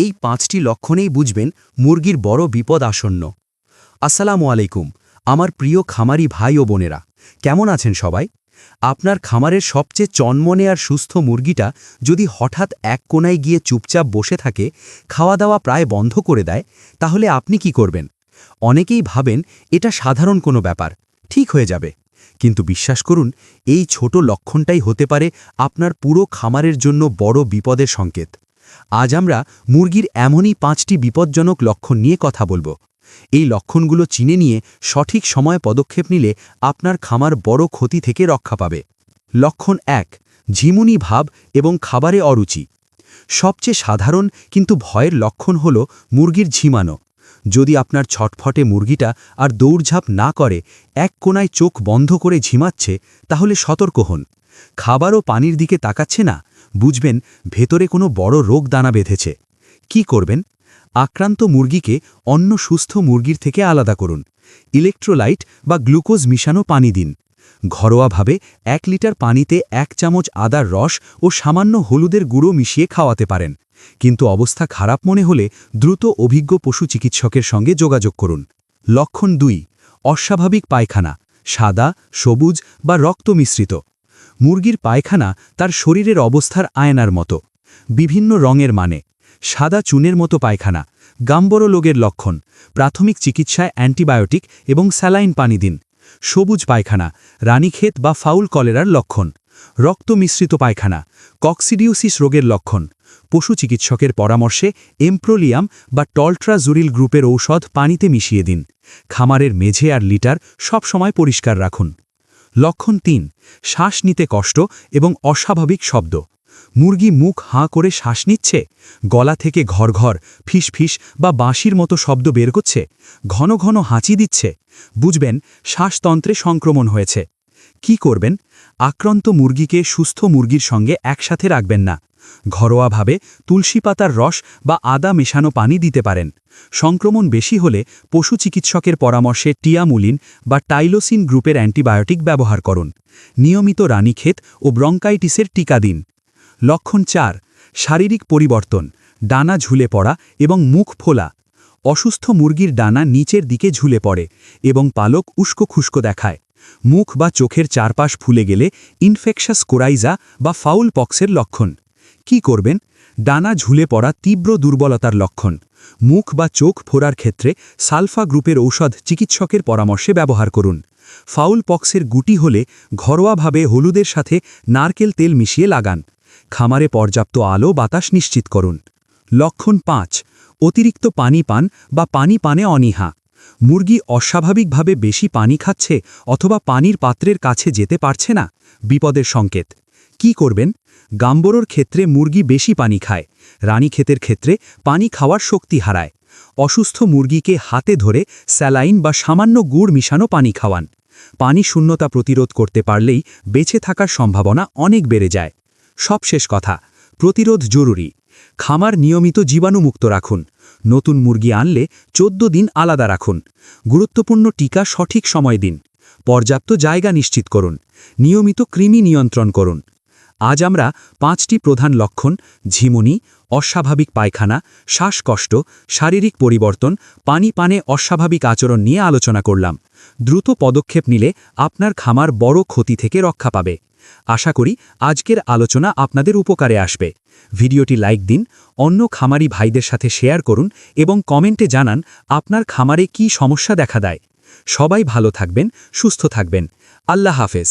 এই 5টি লক্ষণেই বুঝবেন মুরগির বড় বিপদ আসন্ন। আসসালামু আলাইকুম আমার প্রিয় খামারি ভাই ও বোনেরা, কেমন আছেন সবাই? আপনার খামারের সবচেয়ে চনমনে আর সুস্থ মুরগিটা যদি হঠাৎ এক কোণায় গিয়ে চুপচাপ বসে থাকে, খাওয়া দাওয়া প্রায় বন্ধ করে দেয়, তাহলে আপনি কি করবেন? অনেকেই ভাবেন এটা সাধারণ কোনো ব্যাপার, ঠিক হয়ে যাবে। কিন্তু বিশ্বাস করুন, এই ছোট লক্ষণটাই হতে পারে আপনার পুরো খামারের জন্য বড় বিপদের সংকেত। আজ আমরা মুরগির এমনই 5টি বিপজ্জনক লক্ষণ নিয়ে কথা বলবো। এই লক্ষণগুলো চিনে নিয়ে সঠিক সময়ে পদক্ষেপ নিলে আপনার খামার বড় ক্ষতি থেকে রক্ষা পাবে। লক্ষণ 1, ঝিমুনি ভাব এবং খাবারে অরুচি। সবচেয়ে সাধারণ কিন্তু ভয়ের লক্ষণ হল মুরগির ঝিমানো। যদি আপনার ছটফটে মুরগিটা আর দৌড়ঝাঁপ না করে, এক কোণায় চোখ বন্ধ করে ঝিমাচ্ছে, তাহলে সতর্ক হন। খাবার ও পানির দিকে তাকাচ্ছে না, বুঝবেন ভেতরে কোনো বড় রোগ দানা বেঁধেছে। কি করবেন? আক্রান্ত মুরগিকে অন্য সুস্থ মুরগির থেকে আলাদা করুন। ইলেকট্রোলাইট বা গ্লুকোজ মিশানো পানি দিন। ঘরোয়াভাবে 1 লিটার পানিতে 1 চামচ আদার রস ও সামান্য হলুদের গুঁড়ো মিশিয়ে খাওয়াতে পারেন। কিন্তু অবস্থা খারাপ মনে হলে দ্রুত অভিজ্ঞ পশু চিকিৎসকের সঙ্গে যোগাযোগ করুন। লক্ষণ 2, অস্বাভাবিক পায়খানা, সাদা, সবুজ বা রক্ত মিশ্রিত। মুরগির পায়খানা তার শরীরের অবস্থার আয়নার মতো, বিভিন্ন রঙের, মানে সাদা চুনের মতো পায়খানা গাম্বরো রোগের লক্ষণ। প্রাথমিক চিকিৎসায় অ্যান্টিবায়োটিক এবং স্যালাইন পানি দিন। সবুজ পায়খানা রানীক্ষেত বা ফাউল কলেরার লক্ষণ। রক্ত মিশ্রিত পায়খানা কক্সিডিওসিস রোগের লক্ষণ। পশু চিকিৎসকের পরামর্শে এমপ্রোলিয়াম বা টলট্রাজুরিল গ্রুপের ঔষধ পানিতে মিশিয়ে দিন। খামারের মেঝে আর লিটার সবসময় পরিষ্কার রাখুন। লক্ষণ 3, শ্বাস নিতে কষ্ট এবং অস্বাভাবিক শব্দ। মুরগি মুখ হাঁ করে শ্বাস নিচ্ছে, গলা থেকে ঘরঘর, ফিসফিস বা বাঁশির মতো শব্দ বের করছে, ঘন ঘন হাঁচি দিচ্ছে, বুঝবেন শ্বাসতন্ত্রে সংক্রমণ হয়েছে। কি করবেন? আক্রান্ত মুরগিকে সুস্থ মুরগির সঙ্গে একসাথে রাখবেন না। ঘরোয়াভাবে তুলসী পাতার রস বা আদা মেশানো পানি দিতে পারেন। সংক্রমণ বেশি হলে পশু চিকিৎসকের পরামর্শে টিয়ামুলিন বা টাইলোসিন গ্রুপের অ্যান্টিবায়োটিক ব্যবহার করুন। নিয়মিত রানীক্ষেত ও ব্রঙ্কাইটিসের টিকা দিন। লক্ষণ 4, শারীরিক পরিবর্তন, ডানা ঝুলে পড়া এবং মুখ ফোলা। অসুস্থ মুরগির ডানা নিচের দিকে ঝুলে পড়ে এবং পালক উস্কো খুস্কো দেখায়। মুখ বা চোখের চারপাশ ফুলে গেলে ইনফেকশাস কোরাইজা বা ফাউল পক্সের লক্ষণ। কি করবেন? ডানা ঝুলে পড়া তীব্র দুর্বলতার লক্ষণ। মুখ বা চোখ ফোড়ার ক্ষেত্রে সালফা গ্রুপের ঔষধ চিকিৎসকের পরামর্শে ব্যবহার করুন। ফাউল পক্সের গুটি হলে ঘরোয়াভাবে হলুদের সাথে নারকেল তেল মিশিয়ে লাগান। খামারে পর্যাপ্ত আলো বাতাস নিশ্চিত করুন। লক্ষণ 5, অতিরিক্ত পানি পান বা পানি পানে অনীহা। মুরগি অস্বাভাবিকভাবে বেশি পানি খাচ্ছে অথবা পানির পাত্রের কাছে যেতে পারছে না, বিপদের সংকেত। কি করবেন? গাম্বরোর ক্ষেত্রে মুরগি বেশি পানি খায়, রানীক্ষেতের ক্ষেত্রে পানি খাওয়ার শক্তি হারায়। অসুস্থ মুরগিকে হাতে ধরে স্যালাইন বা সামান্য গুড় মিশানো পানি খাওয়ান। পানি শূন্যতা প্রতিরোধ করতে পারলেই বেঁচে থাকার সম্ভাবনা অনেক বেড়ে যায়। সবশেষ কথা, প্রতিরোধ জরুরি। খামার নিয়মিত জীবাণুমুক্ত রাখুন। নতুন মুরগি আনলে 14 দিন আলাদা রাখুন। গুরুত্বপূর্ণ টিকা সঠিক সময় দিন। পর্যাপ্ত জায়গা নিশ্চিত করুন। নিয়মিত কৃমি নিয়ন্ত্রণ করুন। আজ আমরা 5টি প্রধান লক্ষণ, ঝিমুনি, অস্বাভাবিক পায়খানা, শ্বাসকষ্ট, শারীরিক পরিবর্তন, পানি পানে অস্বাভাবিক আচরণ নিয়ে আলোচনা করলাম। দ্রুত পদক্ষেপ নিলে আপনার খামার বড় ক্ষতি থেকে রক্ষা পাবে। আশা করি আজকের আলোচনা আপনাদের উপকারে আসবে। ভিডিওটি লাইক দিন, অন্য খামারি ভাইদের সাথে শেয়ার করুন এবং কমেন্টে জানান আপনার খামারে কী সমস্যা দেখা দেয়। সবাই ভালো থাকবেন, সুস্থ থাকবেন। আল্লাহ হাফেজ।